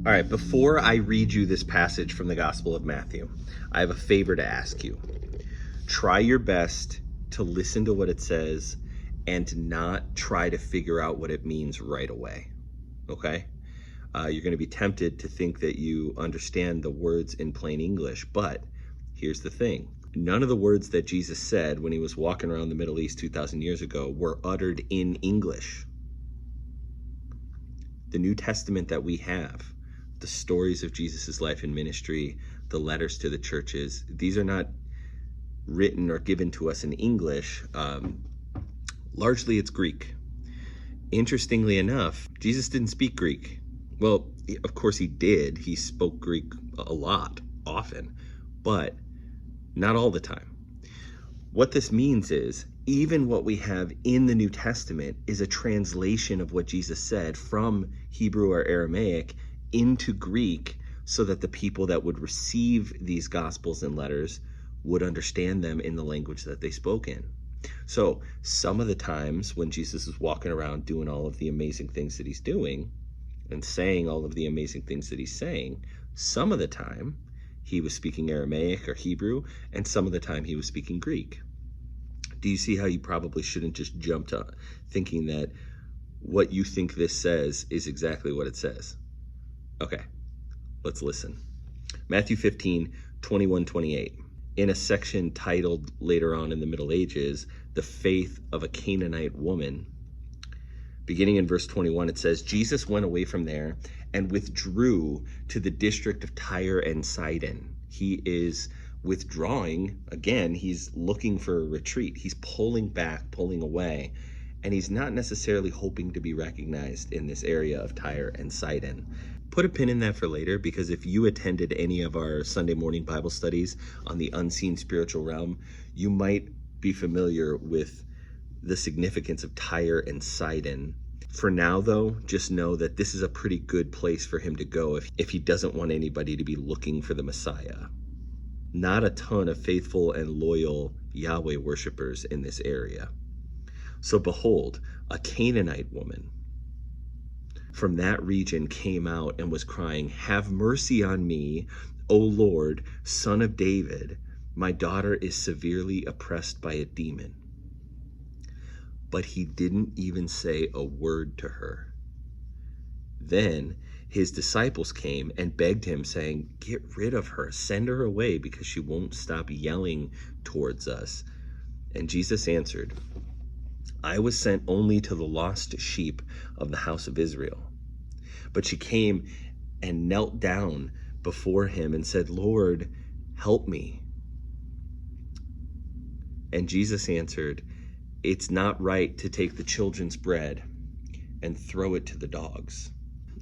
All right, before I read you this passage from the Gospel of Matthew, I have a favor to ask you. Try your best to listen to what it says and not try to figure out what it means right away, okay? You're going to be tempted to think that you understand the words in plain English, but here's the thing. None of the words that Jesus said when he was walking around the Middle East 2,000 years ago were uttered in English. The New Testament that we have, the stories of Jesus's life and ministry, the letters to the churches, these are not written or given to us in English. Largely it's Greek. Interestingly enough, Jesus didn't speak Greek. Well, of course he did. He spoke Greek a lot, often, but not all the time. What this means is, even what we have in the New Testament is a translation of what Jesus said from Hebrew or Aramaic into Greek, so that the people that would receive these gospels and letters would understand them in the language that they spoke in. So some of the times when Jesus is walking around doing all of the amazing things that he's doing and saying all of the amazing things that he's saying, some of the time he was speaking Aramaic or Hebrew, and some of the time he was speaking Greek. Do you see how you probably shouldn't just jump to thinking that what you think this says is exactly what it says? Okay, let's listen. Matthew 15, 21, 28. In a section titled later on in the Middle Ages, The Faith of a Canaanite Woman. Beginning in verse 21, it says, Jesus went away from there and withdrew to the district of Tyre and Sidon. He is withdrawing. Again, he's looking for a retreat. He's pulling back, pulling away, and he's not necessarily hoping to be recognized in this area of Tyre and Sidon. Put a pin in that for later, because if you attended any of our Sunday morning Bible studies on the unseen spiritual realm, you might be familiar with the significance of Tyre and Sidon. For now, though, just know that this is a pretty good place for him to go if he doesn't want anybody to be looking for the Messiah. Not a ton of faithful and loyal Yahweh worshipers in this area. So behold, a Canaanite woman from that region came out and was crying, "Have mercy on me, O Lord, Son of David. My daughter is severely oppressed by a demon." But he didn't even say a word to her. Then his disciples came and begged him, saying, "Get rid of her, send her away, because she won't stop yelling towards us." And Jesus answered, "I was sent only to the lost sheep of the house of Israel." But she came and knelt down before him and said, "Lord, help me." And Jesus answered, "It's not right to take the children's bread and throw it to the dogs."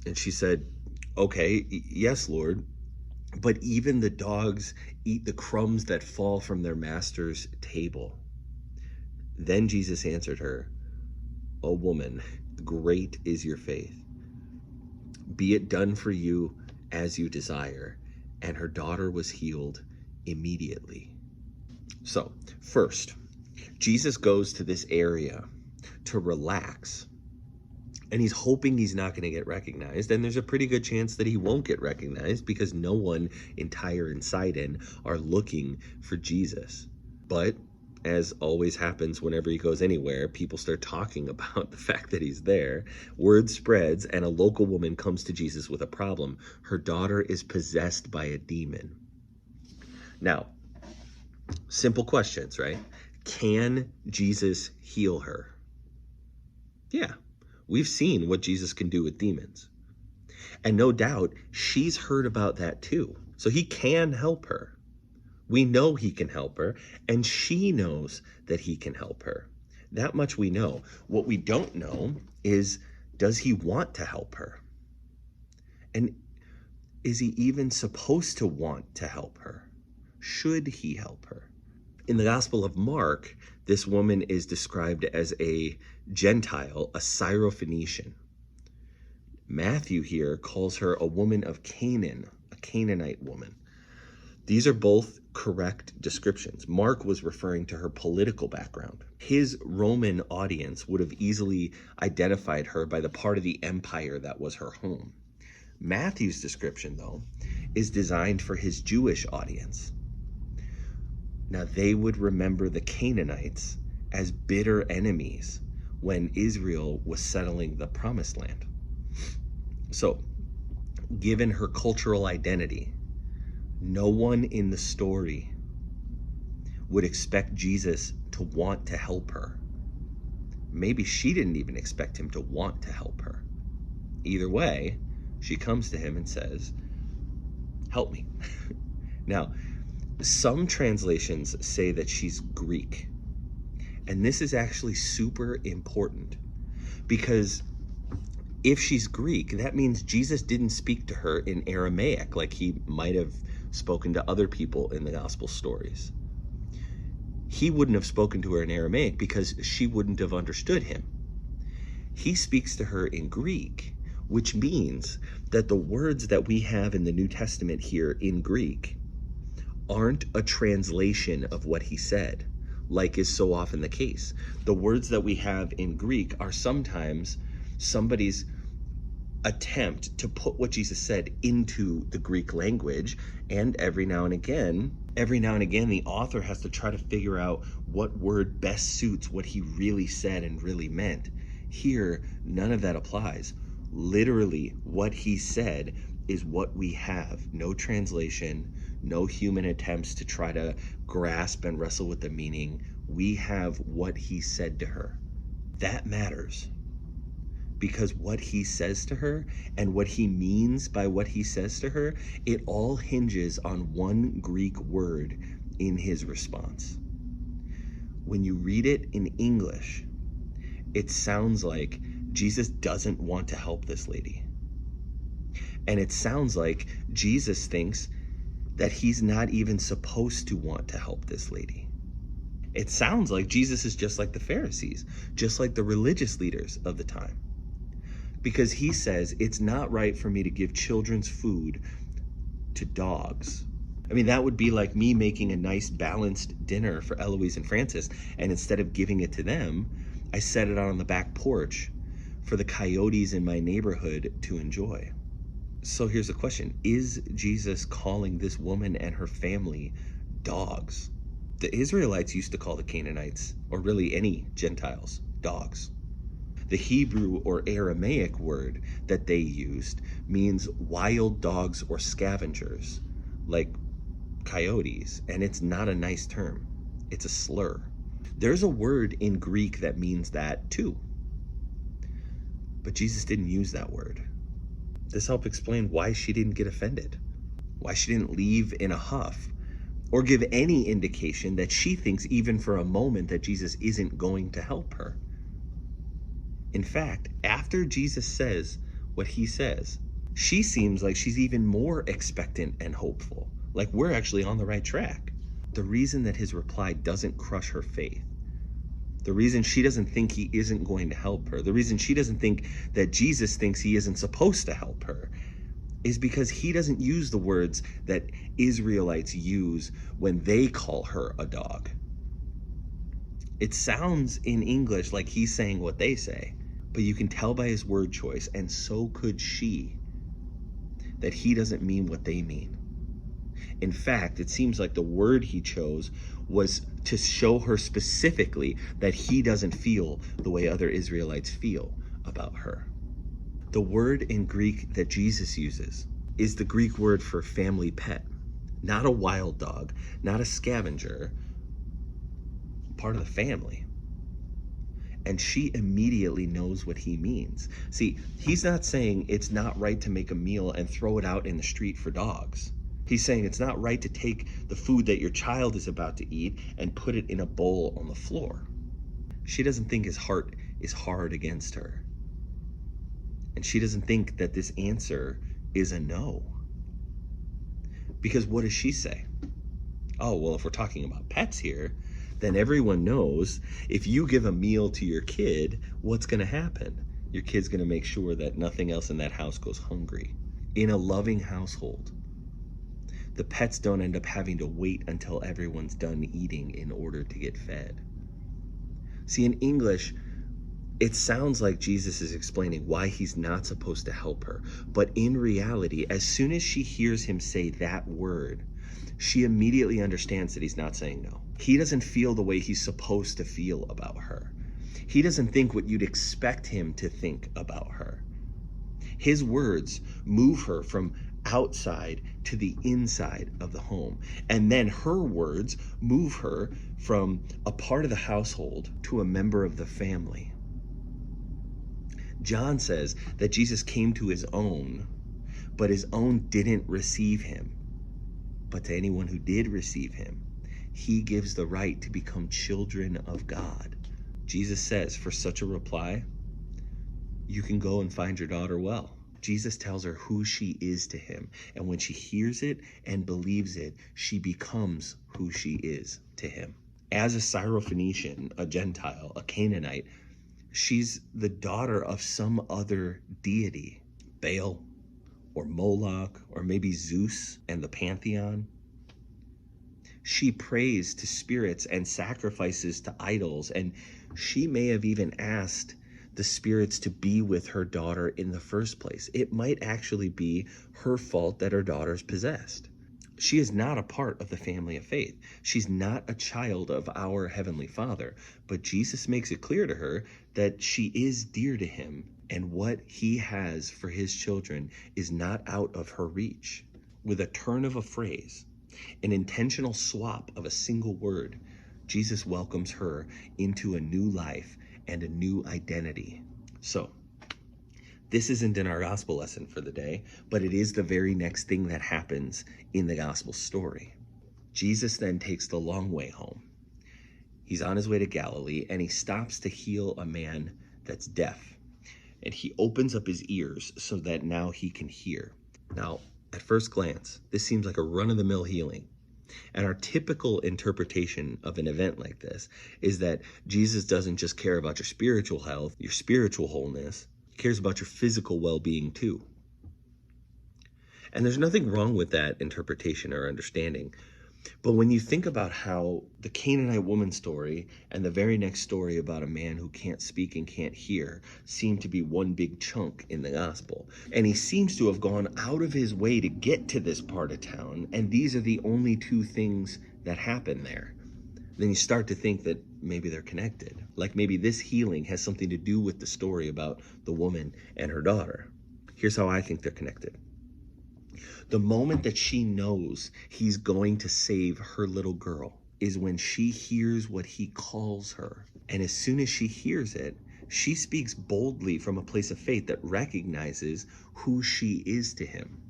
And she said, "Okay, yes, Lord, but even the dogs eat the crumbs that fall from their master's table." Then Jesus answered her, "O woman, great is your faith. Be it done for you as you desire." And her daughter was healed immediately. So, first, Jesus goes to this area to relax, and he's hoping he's not going to get recognized. And there's a pretty good chance that he won't get recognized, because no one in Tyre and Sidon are looking for Jesus. But as always happens whenever he goes anywhere, people start talking about the fact that he's there. Word spreads, and a local woman comes to Jesus with a problem. Her daughter is possessed by a demon. Now, simple questions, right? Can Jesus heal her? Yeah, we've seen what Jesus can do with demons. And no doubt, she's heard about that too. So he can help her. We know he can help her, and she knows that he can help her. That much we know. What we don't know is, does he want to help her? And is he even supposed to want to help her? Should he help her? In the Gospel of Mark, this woman is described as a Gentile, a Syrophoenician. Matthew here calls her a woman of Canaan, a Canaanite woman. These are both correct descriptions. Mark was referring to her political background. His Roman audience would have easily identified her by the part of the empire that was her home. Matthew's description, though, is designed for his Jewish audience. Now, they would remember the Canaanites as bitter enemies when Israel was settling the Promised Land. So, given her cultural identity, no one in the story would expect Jesus to want to help her. Maybe she didn't even expect him to want to help her. Either way, she comes to him and says, "Help me." Now, some translations say that she's Greek. And this is actually super important, because if she's Greek, that means Jesus didn't speak to her in Aramaic like he might have spoken to other people in the gospel stories. He wouldn't have spoken to her in Aramaic because she wouldn't have understood him. He speaks to her in Greek, which means that the words that we have in the New Testament here in Greek aren't a translation of what he said, like is so often the case. The words that we have in Greek are sometimes somebody's attempt to put what Jesus said into the Greek language, and every now and again, the author has to try to figure out what word best suits what he really said and really meant. Here, none of that applies. Literally, what he said is what we have. No translation, no human attempts to try to grasp and wrestle with the meaning. We have what he said to her. That matters, because what he says to her and what he means by what he says to her, it all hinges on one Greek word in his response. When you read it in English, it sounds like Jesus doesn't want to help this lady. And it sounds like Jesus thinks that he's not even supposed to want to help this lady. It sounds like Jesus is just like the Pharisees, just like the religious leaders of the time. Because he says, it's not right for me to give children's food to dogs. I mean, that would be like me making a nice balanced dinner for Eloise and Francis, and instead of giving it to them, I set it out on the back porch for the coyotes in my neighborhood to enjoy. So here's the question. Is Jesus calling this woman and her family dogs? The Israelites used to call the Canaanites, or really any Gentiles, dogs. The Hebrew or Aramaic word that they used means wild dogs or scavengers, like coyotes, and it's not a nice term. It's a slur. There's a word in Greek that means that too, but Jesus didn't use that word. This helps explain why she didn't get offended, why she didn't leave in a huff, or give any indication that she thinks even for a moment that Jesus isn't going to help her. In fact, after Jesus says what he says, she seems like she's even more expectant and hopeful, like we're actually on the right track. The reason that his reply doesn't crush her faith, the reason she doesn't think he isn't going to help her, the reason she doesn't think that Jesus thinks he isn't supposed to help her, is because he doesn't use the words that Israelites use when they call her a dog. It sounds in English like he's saying what they say, but you can tell by his word choice, and so could she, that he doesn't mean what they mean. In fact, it seems like the word he chose was to show her specifically that he doesn't feel the way other Israelites feel about her. The word in Greek that Jesus uses is the Greek word for family pet, not a wild dog, not a scavenger, part of the family. And she immediately knows what he means. See, he's not saying it's not right to make a meal and throw it out in the street for dogs. He's saying it's not right to take the food that your child is about to eat and put it in a bowl on the floor. She doesn't think his heart is hard against her. And she doesn't think that this answer is a no. Because what does she say? Oh, well, if we're talking about pets here, then everyone knows if you give a meal to your kid, what's going to happen? Your kid's going to make sure that nothing else in that house goes hungry. In a loving household, the pets don't end up having to wait until everyone's done eating in order to get fed. See, in English, It sounds like Jesus is explaining why he's not supposed to help her. But in reality, as soon as she hears him say that word, she immediately understands that he's not saying no. He doesn't feel the way he's supposed to feel about her. He doesn't think what you'd expect him to think about her. His words move her from outside to the inside of the home. And then her words move her from a part of the household to a member of the family. John says that Jesus came to his own, but his own didn't receive him. But to anyone who did receive him, he gives the right to become children of God. Jesus says, for such a reply, you can go and find your daughter well. Jesus tells her who she is to him. And when she hears it and believes it, she becomes who she is to him. As a Syrophoenician, a Gentile, a Canaanite, she's the daughter of some other deity, Baal or Moloch, or maybe Zeus and the pantheon. She prays to spirits and sacrifices to idols, and she may have even asked the spirits to be with her daughter in the first place. It might actually be her fault that her daughter's possessed. She is not a part of the family of faith. She's not a child of our Heavenly Father. But Jesus makes it clear to her that she is dear to him, and what he has for his children is not out of her reach. With a turn of a phrase, an intentional swap of a single word, Jesus welcomes her into a new life and a new identity. So, this isn't in our gospel lesson for the day, but it is the very next thing that happens in the gospel story. Jesus then takes the long way home. He's on his way to Galilee, and he stops to heal a man that's deaf. And he opens up his ears so that now he can hear. Now, at first glance, this seems like a run-of-the-mill healing. And our typical interpretation of an event like this is that Jesus doesn't just care about your spiritual health, your spiritual wholeness. He cares about your physical well-being too. And there's nothing wrong with that interpretation or understanding. But when you think about how the Canaanite woman story and the very next story about a man who can't speak and can't hear seem to be one big chunk in the gospel, and he seems to have gone out of his way to get to this part of town, and these are the only two things that happen there, then you start to think that maybe they're connected. Like maybe this healing has something to do with the story about the woman and her daughter. Here's how I think they're connected. The moment that she knows he's going to save her little girl is when she hears what he calls her. And as soon as she hears it, she speaks boldly from a place of faith that recognizes who she is to him.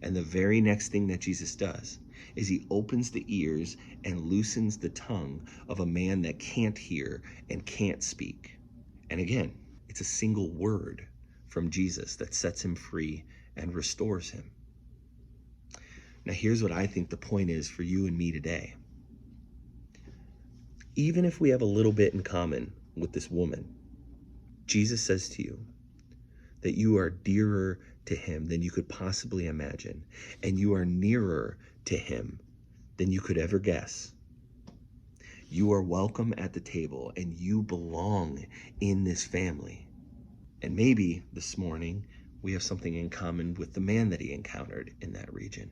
And the very next thing that Jesus does is he opens the ears and loosens the tongue of a man that can't hear and can't speak. And again, it's a single word from Jesus that sets him free and restores him. Now, here's what I think the point is for you and me today. Even if we have a little bit in common with this woman, Jesus says to you that you are dearer to him than you could possibly imagine, and you are nearer to him than you could ever guess. You are welcome at the table, and you belong in this family. And maybe this morning we have something in common with the man that he encountered in that region.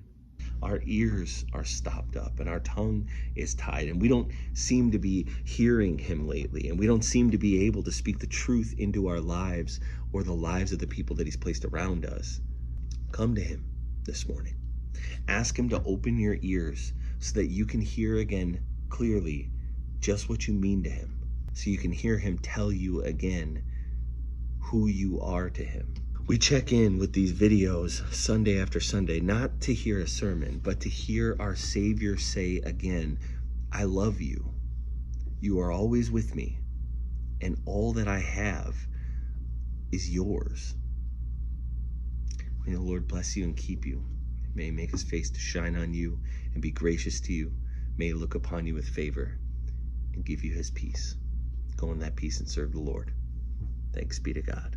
Our ears are stopped up and our tongue is tied, and we don't seem to be hearing him lately, and we don't seem to be able to speak the truth into our lives or the lives of the people that he's placed around us. Come to him this morning. Ask him to open your ears so that you can hear again clearly just what you mean to him, so you can hear him tell you again who you are to him. We check in with these videos Sunday after Sunday, not to hear a sermon, but to hear our Savior say again, I love you. You are always with me, and all that I have is yours. May the Lord bless you and keep you. May he make his face to shine on you and be gracious to you. May he look upon you with favor and give you his peace. Go in that peace and serve the Lord. Thanks be to God.